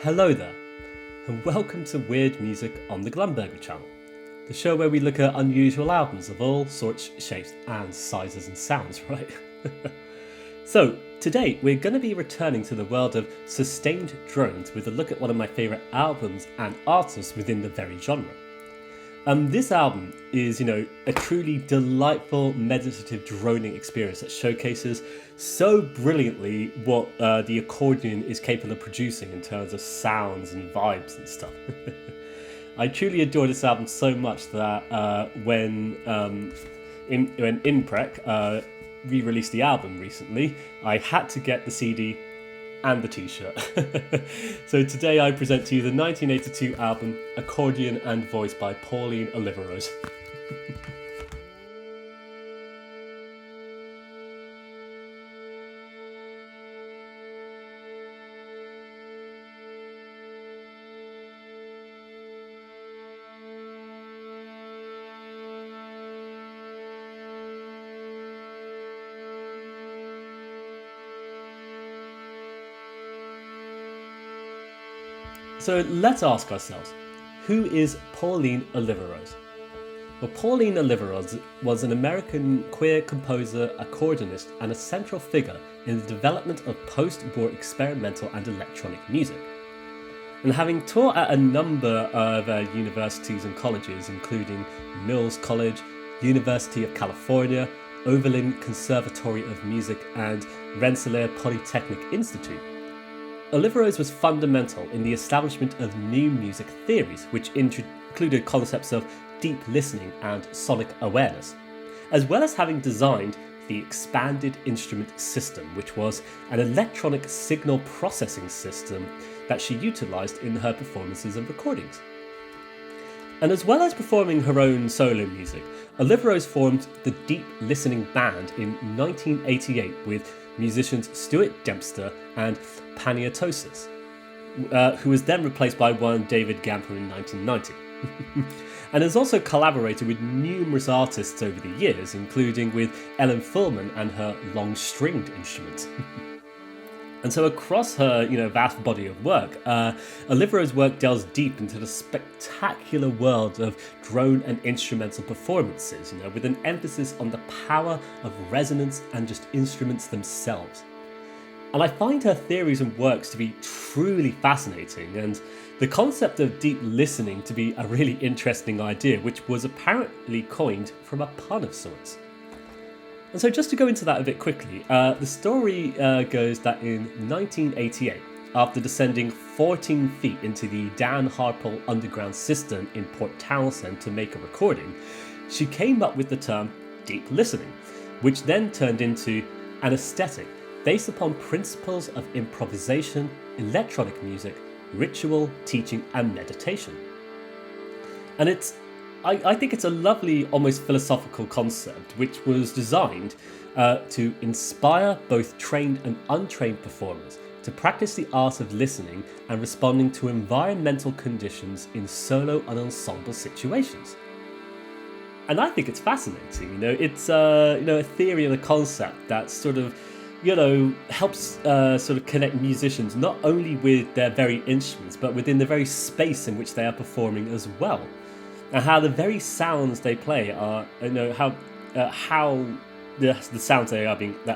Hello there, and welcome to Weird Music on the Glumberger channel, the show where we look at unusual albums of all sorts, shapes, and sizes and sounds, right? So, today we're going to be returning to the world of sustained drones with a look at one of my favourite albums and artists within the very genre. This album is, a truly delightful meditative droning experience that showcases so brilliantly what the accordion is capable of producing in terms of sounds and vibes and stuff. I truly adore this album so much that when Imprec re-released the album recently, I had to get the CD and the t-shirt. So today I present to you the 1982 album Accordion and Voice by Pauline Oliveros. So let's ask ourselves, who is Pauline Oliveros? Well, Pauline Oliveros was an American queer composer, accordionist, and a central figure in the development of post-war experimental and electronic music. And having taught at a number of universities and colleges, including Mills College, University of California, Oberlin Conservatory of Music, and Rensselaer Polytechnic Institute, Oliveros was fundamental in the establishment of new music theories, which included concepts of deep listening and sonic awareness, as well as having designed the expanded instrument system, which was an electronic signal processing system that she utilised in her performances and recordings. And as well as performing her own solo music, Oliveros formed the Deep Listening Band in 1988 with musicians Stuart Dempster and Paniatosis, who was then replaced by one David Gamper in 1990. And has also collaborated with numerous artists over the years, including with Ellen Fullman and her long-stringed instrument. And so across her, vast body of work, Oliveros' work delves deep into the spectacular world of drone and instrumental performances, with an emphasis on the power of resonance and just instruments themselves. And I find her theories and works to be truly fascinating, and the concept of deep listening to be a really interesting idea, which was apparently coined from a pun of sorts. And so just to go into that a bit quickly, the story goes that in 1988, after descending 14 feet into the Dan Harpole underground cistern in Port Townsend to make a recording, she came up with the term deep listening, which then turned into an aesthetic based upon principles of improvisation, electronic music, ritual, teaching, and meditation. And I think it's a lovely, almost philosophical concept, which was designed to inspire both trained and untrained performers to practice the art of listening and responding to environmental conditions in solo and ensemble situations. And I think it's fascinating. It's a theory and a concept that sort of helps sort of connect musicians not only with their very instruments, but within the very space in which they are performing as well. And how the very sounds they play are, how the sounds that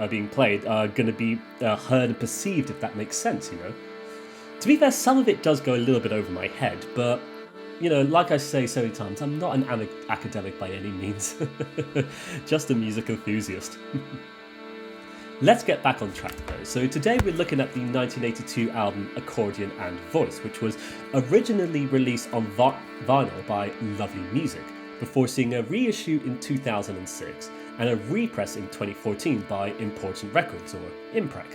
are being played are going to be heard and perceived, if that makes sense. To be fair, some of it does go a little bit over my head, but like I say so many times, I'm not an academic by any means, just a music enthusiast. Let's get back on track though. So today we're looking at the 1982 album Accordion and Voice, which was originally released on vinyl by Lovely Music, before seeing a reissue in 2006 and a repress in 2014 by Important Records, or Imprec.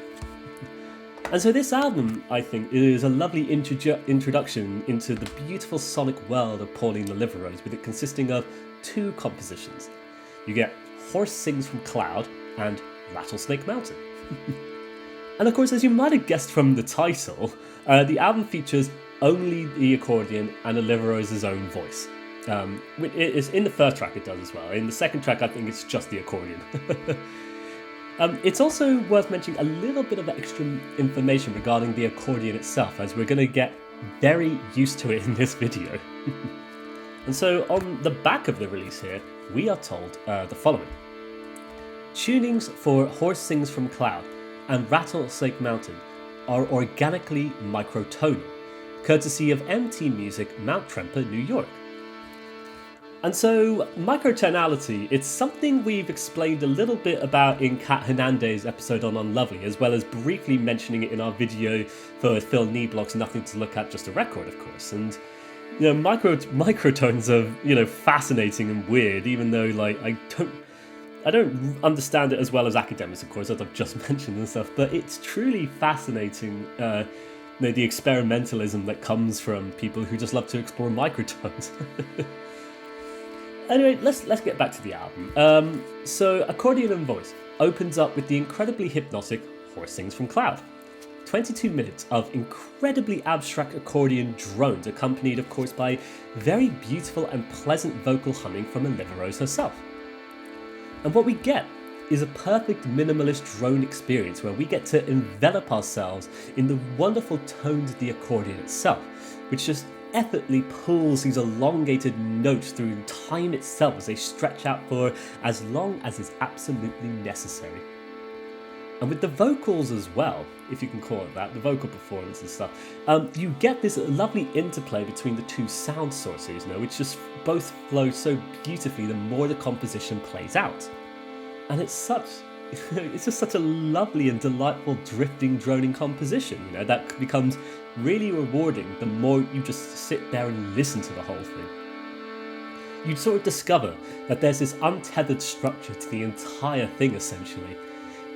And so this album, I think, is a lovely introduction into the beautiful sonic world of Pauline Oliveros, with it consisting of two compositions. You get Horse Sings from Cloud and Rattlesnake Mountain. And of course, as you might have guessed from the title, the album features only the accordion and Oliveros' own voice. It is in the first track, it does as well. In the second track, I think it's just the accordion. It's also worth mentioning a little bit of extra information regarding the accordion itself, as we're going to get very used to it in this video. And so on the back of the release here, we are told the following. Tunings for Horse Sings from Cloud and Rattlesnake Mountain are organically microtonal, courtesy of MT Music, Mount Tremper, New York. And so, microtonality, it's something we've explained a little bit about in Kat Hernandez's episode on Unlovely, as well as briefly mentioning it in our video for Phil Niblock's Nothing to Look At, Just a Record, of course. And, you know, microtones are, you know, fascinating and weird, even though, like, I don't understand it as well as academics, of course, as I've just mentioned and stuff, but it's truly fascinating, you know, the experimentalism that comes from people who just love to explore microtones. Anyway, let's get back to the album. So Accordion Voice opens up with the incredibly hypnotic Horse Sings from Cloud. 22 minutes of incredibly abstract accordion drones, accompanied of course by very beautiful and pleasant vocal humming from Oliveros herself. And what we get is a perfect minimalist drone experience where we get to envelop ourselves in the wonderful tones of the accordion itself, which just effortlessly pulls these elongated notes through time itself as they stretch out for as long as is absolutely necessary. And with the vocals as well, if you can call it that, the vocal performance and stuff, you get this lovely interplay between the two sound sources, you know, which just both flow so beautifully the more the composition plays out. And it's just such a lovely and delightful drifting, droning composition, you know, that becomes really rewarding the more you just sit there and listen to the whole thing. You sort of discover that there's this untethered structure to the entire thing, essentially.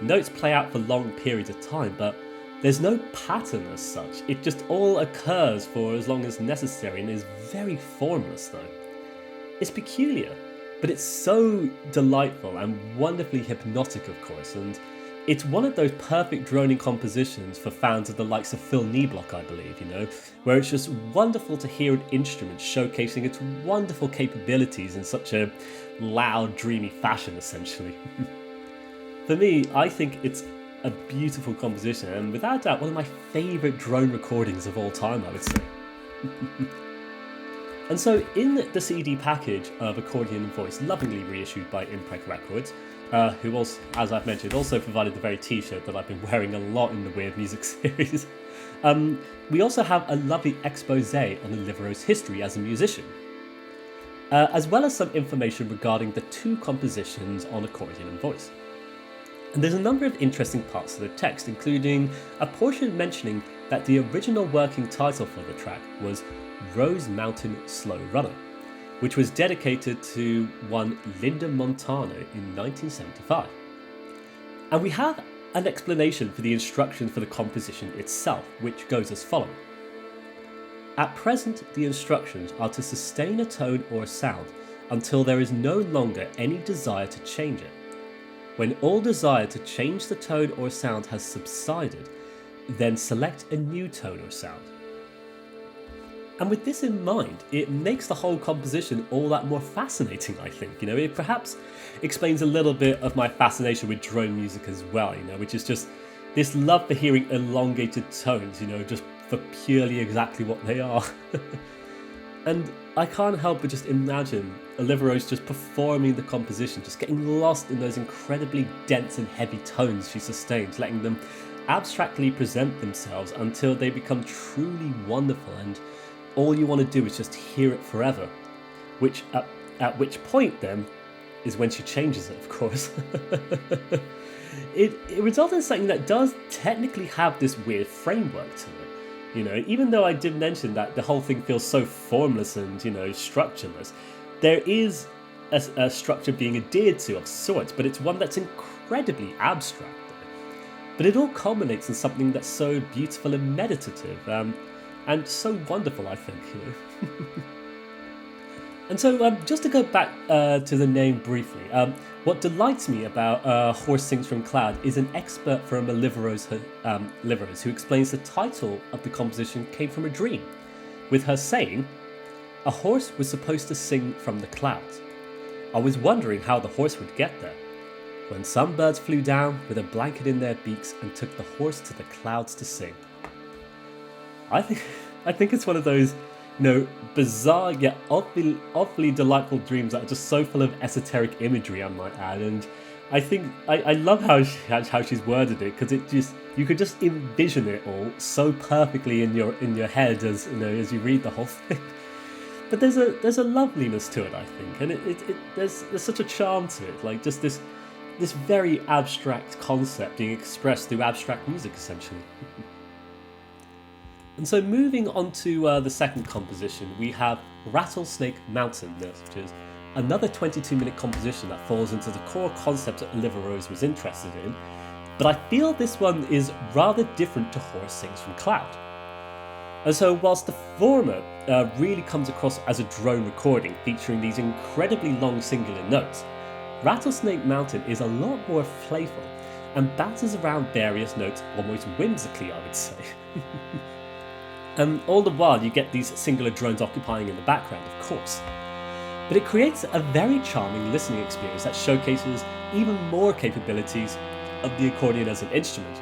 Notes play out for long periods of time, but there's no pattern as such. It just all occurs for as long as necessary and is very formless though. It's peculiar, but it's so delightful and wonderfully hypnotic, of course, and it's one of those perfect droning compositions for fans of the likes of Phil Niblock, I believe, you know, where it's just wonderful to hear an instrument showcasing its wonderful capabilities in such a loud, dreamy fashion, essentially. For me, I think it's a beautiful composition, and without doubt, one of my favourite drone recordings of all time, I would say. And so, in the CD package of Accordion Voice, lovingly reissued by Impreg Records, who also, as I've mentioned, also provided the very t-shirt that I've been wearing a lot in the Weird Music series, we also have a lovely expose on Oliveros' history as a musician, as well as some information regarding the two compositions on Accordion Voice. And there's a number of interesting parts to the text, including a portion mentioning that the original working title for the track was Rose Mountain Slow Runner, which was dedicated to one Linda Montano in 1975. And we have an explanation for the instruction for the composition itself, which goes as follows. At present, the instructions are to sustain a tone or a sound until there is no longer any desire to change it. When all desire to change the tone or sound has subsided, then select a new tone or sound. And with this in mind, it makes the whole composition all that more fascinating, I think. You know, it perhaps explains a little bit of my fascination with drone music as well, you know, which is just this love for hearing elongated tones, you know, just for purely exactly what they are. And I can't help but just imagine Oliveros just performing the composition, just getting lost in those incredibly dense and heavy tones she sustains, letting them abstractly present themselves until they become truly wonderful, and all you want to do is just hear it forever. Which, at which point then, is when she changes it, of course. It results in something that does technically have this weird framework to it. You know, even though I did mention that the whole thing feels so formless and, you know, structureless, there is a structure being adhered to of sorts, but it's one that's incredibly abstract. But it all culminates in something that's so beautiful and meditative, and so wonderful, I think, you know. And so, just to go back to the name briefly, what delights me about Horse Sings from Cloud is an expert from Oliveros, who explains the title of the composition came from a dream, with her saying, "A horse was supposed to sing from the clouds. I was wondering how the horse would get there. When some birds flew down with a blanket in their beaks and took the horse to the clouds to sing. I think it's one of those, bizarre yet oddly delightful dreams that are just so full of esoteric imagery, I might add. And I think I love how she's worded it, because you could just envision it all so perfectly in your head as you read the whole thing. But there's a loveliness to it, I think, and there's such a charm to it, like just this very abstract concept being expressed through abstract music, essentially. And so moving on to the second composition, we have Rattlesnake Mountain, which is another 22-minute composition that falls into the core concept that Oliveros was interested in, but I feel this one is rather different to Horse Sings from Cloud. And so whilst the former really comes across as a drone recording featuring these incredibly long singular notes, Rattlesnake Mountain is a lot more playful and bounces around various notes almost whimsically, I would say. And all the while you get these singular drones occupying in the background, of course. But it creates a very charming listening experience that showcases even more capabilities of the accordion as an instrument,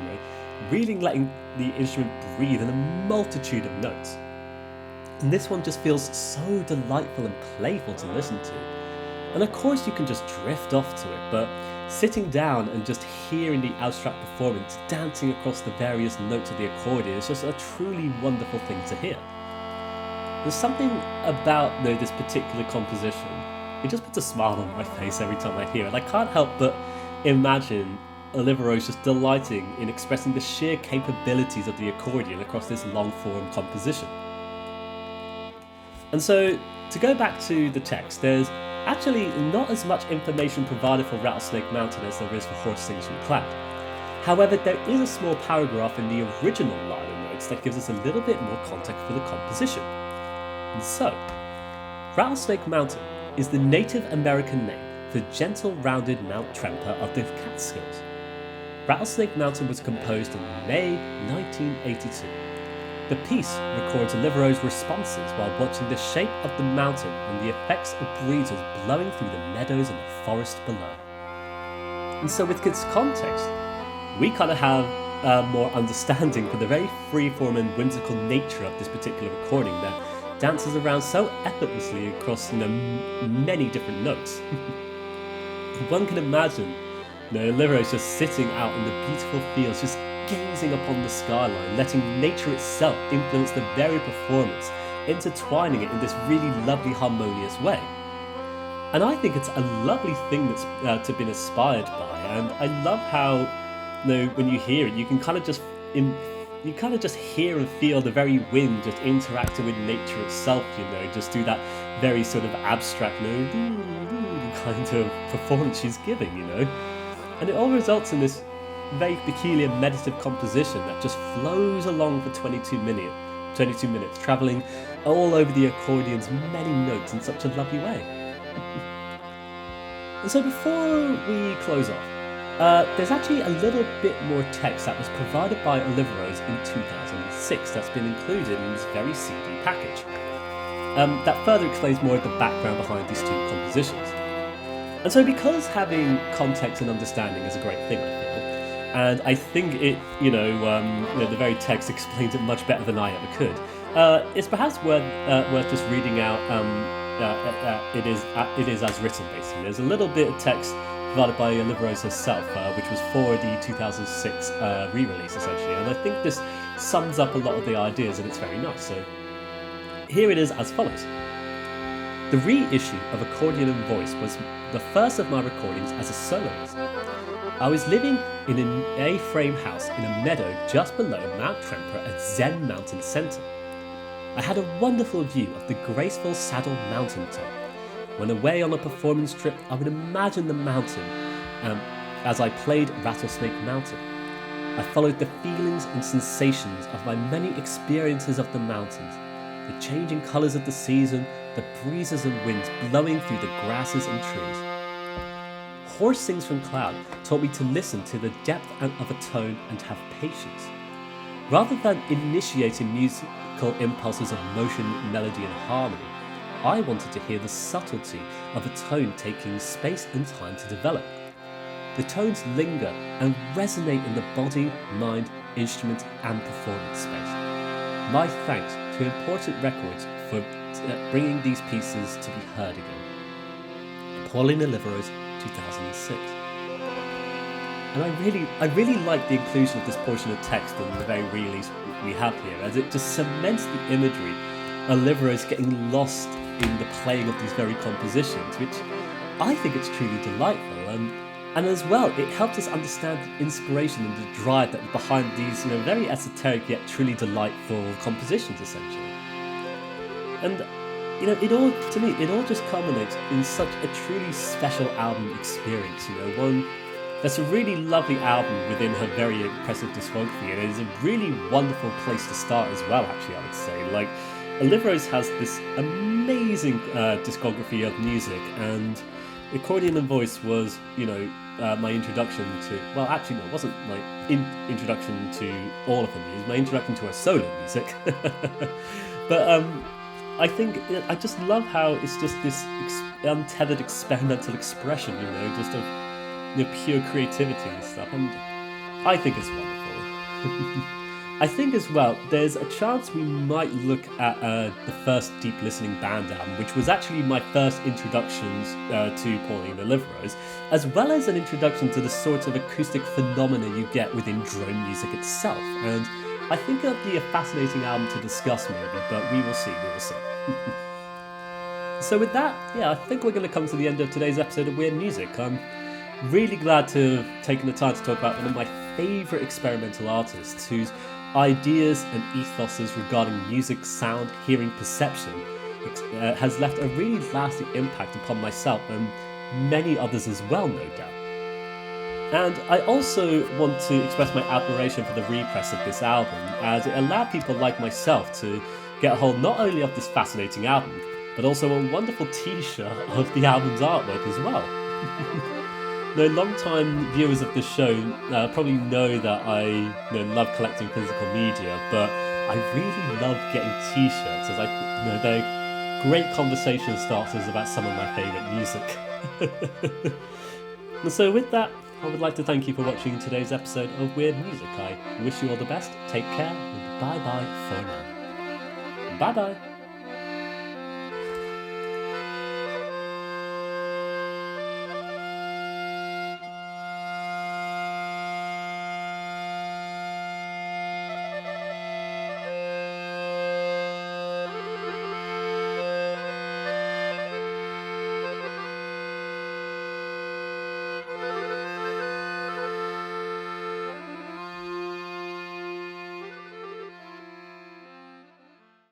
really letting the instrument breathe in a multitude of notes. And this one just feels so delightful and playful to listen to. And of course you can just drift off to it, but sitting down and just hearing the abstract performance dancing across the various notes of the accordion is just a truly wonderful thing to hear. There's something about this particular composition, it just puts a smile on my face every time I hear it. I can't help but imagine Oliveros just delighting in expressing the sheer capabilities of the accordion across this long-form composition. And so, to go back to the text, there's actually not as much information provided for Rattlesnake Mountain as there is for Horse Sings from Cloud. However, there is a small paragraph in the original liner notes that gives us a little bit more context for the composition. And so, Rattlesnake Mountain is the Native American name for the gentle rounded Mount Tremper of the Catskills. Rattlesnake Mountain was composed in May 1982. The piece records Oliveros' responses while watching the shape of the mountain and the effects of breezes blowing through the meadows and the forest below. And so with its context, we kind of have more understanding for the very freeform and whimsical nature of this particular recording that dances around so effortlessly across many different notes. One can imagine Oliveros just sitting out in the beautiful fields, just gazing upon the skyline, letting nature itself influence the very performance, intertwining it in this really lovely, harmonious way. And I think it's a lovely thing that's to be inspired by, and I love how, when you hear it, you can kind of just hear and feel the very wind just interacting with nature itself, just do that very sort of abstract, kind of performance she's giving, And it all results in this very peculiar meditative composition that just flows along for 22 minutes, travelling all over the accordion's many notes in such a lovely way. And so before we close off, there's actually a little bit more text that was provided by Oliveros in 2006 that's been included in this very CD package. That further explains more of the background behind these two compositions. And so because having context and understanding is a great thing, I feel, and I think it, the very text explains it much better than I ever could, it's perhaps worth just reading out it is as written, basically. There's a little bit of text provided by Oliveros herself, which was for the 2006 re-release, essentially, and I think this sums up a lot of the ideas, and it's very nice. So here it is as follows. The reissue of Accordion Voice was the first of my recordings as a soloist. I was living in an A-frame house in a meadow just below Mount Tremper at Zen Mountain Centre. I had a wonderful view of the graceful Saddle Mountain top. When away on a performance trip, I would imagine the mountain as I played Rattlesnake Mountain. I followed the feelings and sensations of my many experiences of the mountains, the changing colours of the season, the breezes and winds blowing through the grasses and trees. Horse Sings from Cloud taught me to listen to the depth of a tone and have patience. Rather than initiating musical impulses of motion, melody and harmony, I wanted to hear the subtlety of a tone taking space and time to develop. the tones linger and resonate in the body, mind, instrument and performance space. My thanks to Important Records for bringing these pieces to be heard again. Pauline Oliveros, 2006. And I really like the inclusion of this portion of text in the very release we have here, as it just cements the imagery of Oliveros getting lost in the playing of these very compositions, which I think it's truly delightful. And as well, it helps us understand the inspiration and the drive that behind these, very esoteric yet truly delightful compositions, essentially. And it all just culminates in such a truly special album experience. One that's a really lovely album within her very impressive discography, and it is a really wonderful place to start as well. Actually, I would say, like, Oliveros has this amazing discography of music, and Accordion Voice was, my introduction to, well, actually, no, it wasn't my introduction to all of her music, my introduction to her solo music. But I think, I just love how it's just this untethered experimental expression, just of pure creativity and stuff, and I think it's wonderful. I think as well, there's a chance we might look at the first Deep Listening Band album, which was actually my first introductions to Pauline Oliveros, as well as an introduction to the sort of acoustic phenomena you get within drone music itself. And I think it'll be a fascinating album to discuss maybe, but we will see. So with that, I think we're going to come to the end of today's episode of Weird Music. I'm really glad to have taken the time to talk about one of my favourite experimental artists whose ideas and ethoses regarding music, sound, hearing, perception has left a really lasting impact upon myself and many others as well, no doubt. And I also want to express my admiration for the repress of this album, as it allowed people like myself to get a hold not only of this fascinating album, but also a wonderful t-shirt of the album's artwork as well. Now, long-time viewers of this show probably know that I love collecting physical media, but I really love getting t-shirts, as they're great conversation starters about some of my favourite music. And so with that, I would like to thank you for watching today's episode of Weird Music. I wish you all the best, take care, and bye-bye for now. Bye-bye!